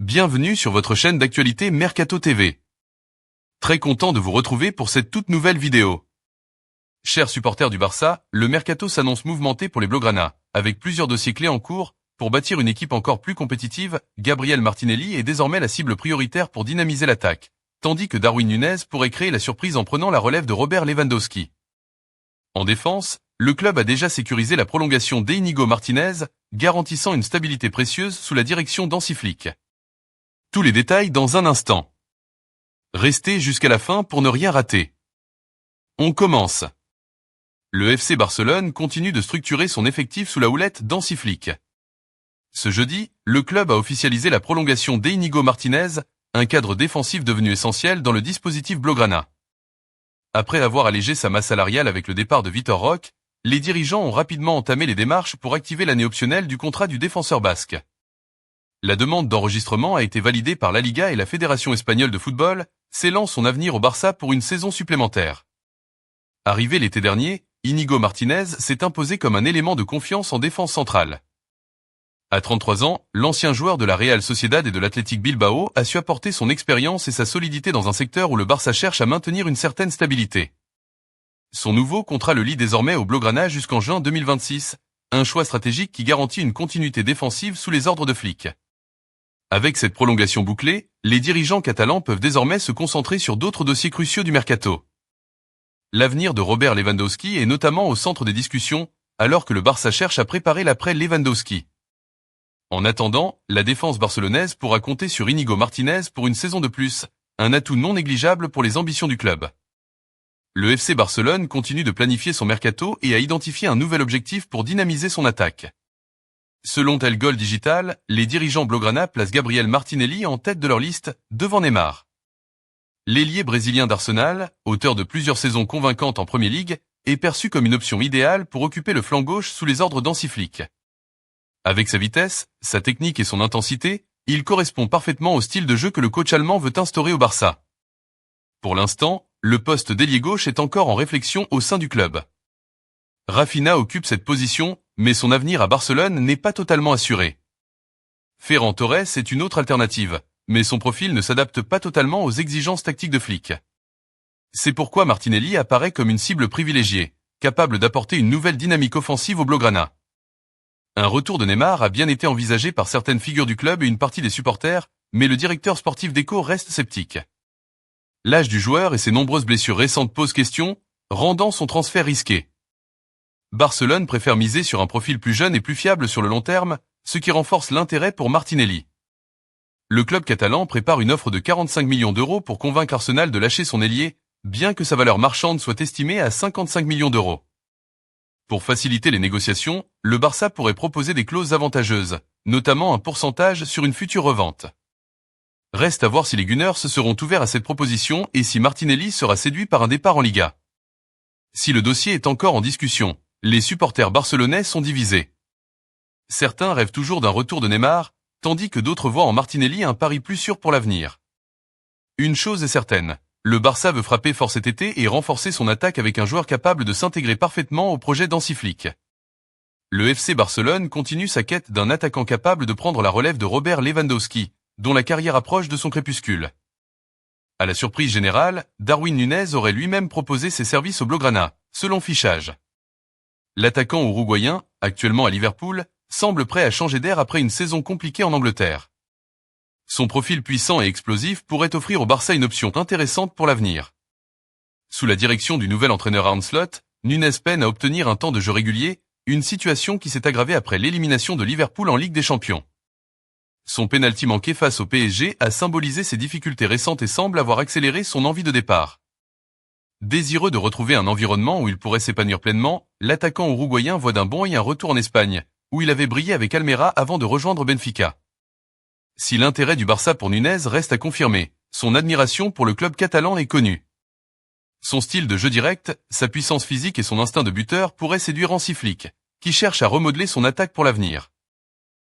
Bienvenue sur votre chaîne d'actualité Mercato TV. Très content de vous retrouver pour cette toute nouvelle vidéo. Chers supporters du Barça, le Mercato s'annonce mouvementé pour les Blaugrana, avec plusieurs dossiers clés en cours. Pour bâtir une équipe encore plus compétitive, Gabriel Martinelli est désormais la cible prioritaire pour dynamiser l'attaque, tandis que Darwin Núñez pourrait créer la surprise en prenant la relève de Robert Lewandowski. En défense, le club a déjà sécurisé la prolongation d'Íñigo Martínez, garantissant une stabilité précieuse sous la direction d'Hansi Flick. Tous les détails dans un instant. Restez jusqu'à la fin pour ne rien rater. On commence. Le FC Barcelone continue de structurer son effectif sous la houlette d'Hansi Flick. Ce jeudi, le club a officialisé la prolongation d'Íñigo Martínez, un cadre défensif devenu essentiel dans le dispositif Blaugrana. Après avoir allégé sa masse salariale avec le départ de Vitor Roque, les dirigeants ont rapidement entamé les démarches pour activer l'année optionnelle du contrat du défenseur basque. La demande d'enregistrement a été validée par la Liga et la Fédération espagnole de football, scellant son avenir au Barça pour une saison supplémentaire. Arrivé l'été dernier, Íñigo Martínez s'est imposé comme un élément de confiance en défense centrale. À 33 ans, l'ancien joueur de la Real Sociedad et de l'Athletic Bilbao a su apporter son expérience et sa solidité dans un secteur où le Barça cherche à maintenir une certaine stabilité. Son nouveau contrat le lie désormais au Blaugrana jusqu'en juin 2026, un choix stratégique qui garantit une continuité défensive sous les ordres de Flick. Avec cette prolongation bouclée, les dirigeants catalans peuvent désormais se concentrer sur d'autres dossiers cruciaux du mercato. L'avenir de Robert Lewandowski est notamment au centre des discussions, alors que le Barça cherche à préparer l'après Lewandowski. En attendant, la défense barcelonaise pourra compter sur Íñigo Martínez pour une saison de plus, un atout non négligeable pour les ambitions du club. Le FC Barcelone continue de planifier son mercato et a identifié un nouvel objectif pour dynamiser son attaque. Selon El Gol Digital, les dirigeants Blaugrana placent Gabriel Martinelli en tête de leur liste, devant Neymar. L'ailier brésilien d'Arsenal, auteur de plusieurs saisons convaincantes en Premier League, est perçu comme une option idéale pour occuper le flanc gauche sous les ordres d'Hansi Flick. Avec sa vitesse, sa technique et son intensité, il correspond parfaitement au style de jeu que le coach allemand veut instaurer au Barça. Pour l'instant, le poste d'ailier gauche est encore en réflexion au sein du club. Rafinha occupe cette position, mais son avenir à Barcelone n'est pas totalement assuré. Ferran Torres est une autre alternative, mais son profil ne s'adapte pas totalement aux exigences tactiques de Flick. C'est pourquoi Martinelli apparaît comme une cible privilégiée, capable d'apporter une nouvelle dynamique offensive au Blaugrana. Un retour de Neymar a bien été envisagé par certaines figures du club et une partie des supporters, mais le directeur sportif d'Eco reste sceptique. L'âge du joueur et ses nombreuses blessures récentes posent question, rendant son transfert risqué. Barcelone préfère miser sur un profil plus jeune et plus fiable sur le long terme, ce qui renforce l'intérêt pour Martinelli. Le club catalan prépare une offre de 45 millions d'euros pour convaincre Arsenal de lâcher son ailier, bien que sa valeur marchande soit estimée à 55 millions d'euros. Pour faciliter les négociations, le Barça pourrait proposer des clauses avantageuses, notamment un pourcentage sur une future revente. Reste à voir si les Gunners seront ouverts à cette proposition et si Martinelli sera séduit par un départ en Liga. Si le dossier est encore en discussion, les supporters barcelonais sont divisés. Certains rêvent toujours d'un retour de Neymar, tandis que d'autres voient en Martinelli un pari plus sûr pour l'avenir. Une chose est certaine, le Barça veut frapper fort cet été et renforcer son attaque avec un joueur capable de s'intégrer parfaitement au projet d'Hansi Flick. Le FC Barcelone continue sa quête d'un attaquant capable de prendre la relève de Robert Lewandowski, dont la carrière approche de son crépuscule. À la surprise générale, Darwin Núñez aurait lui-même proposé ses services au Blaugrana, selon Fichage. L'attaquant uruguayen, actuellement à Liverpool, semble prêt à changer d'air après une saison compliquée en Angleterre. Son profil puissant et explosif pourrait offrir au Barça une option intéressante pour l'avenir. Sous la direction du nouvel entraîneur Arne Slot, Núñez peine à obtenir un temps de jeu régulier, une situation qui s'est aggravée après l'élimination de Liverpool en Ligue des Champions. Son pénalty manqué face au PSG a symbolisé ses difficultés récentes et semble avoir accéléré son envie de départ. Désireux de retrouver un environnement où il pourrait s'épanouir pleinement, l'attaquant uruguayen voit d'un bon œil un retour en Espagne, où il avait brillé avec Almeria avant de rejoindre Benfica. Si l'intérêt du Barça pour Núñez reste à confirmer, son admiration pour le club catalan est connue. Son style de jeu direct, sa puissance physique et son instinct de buteur pourraient séduire Hansi Flick, qui cherche à remodeler son attaque pour l'avenir.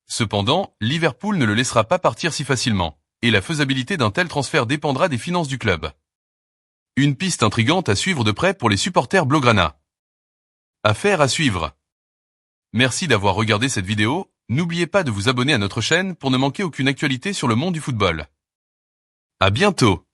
Cependant, Liverpool ne le laissera pas partir si facilement, et la faisabilité d'un tel transfert dépendra des finances du club. Une piste intrigante à suivre de près pour les supporters Blaugrana. Affaire à suivre. Merci d'avoir regardé cette vidéo, N'oubliez pas de vous abonner à notre chaîne pour ne manquer aucune actualité sur le monde du football. À bientôt!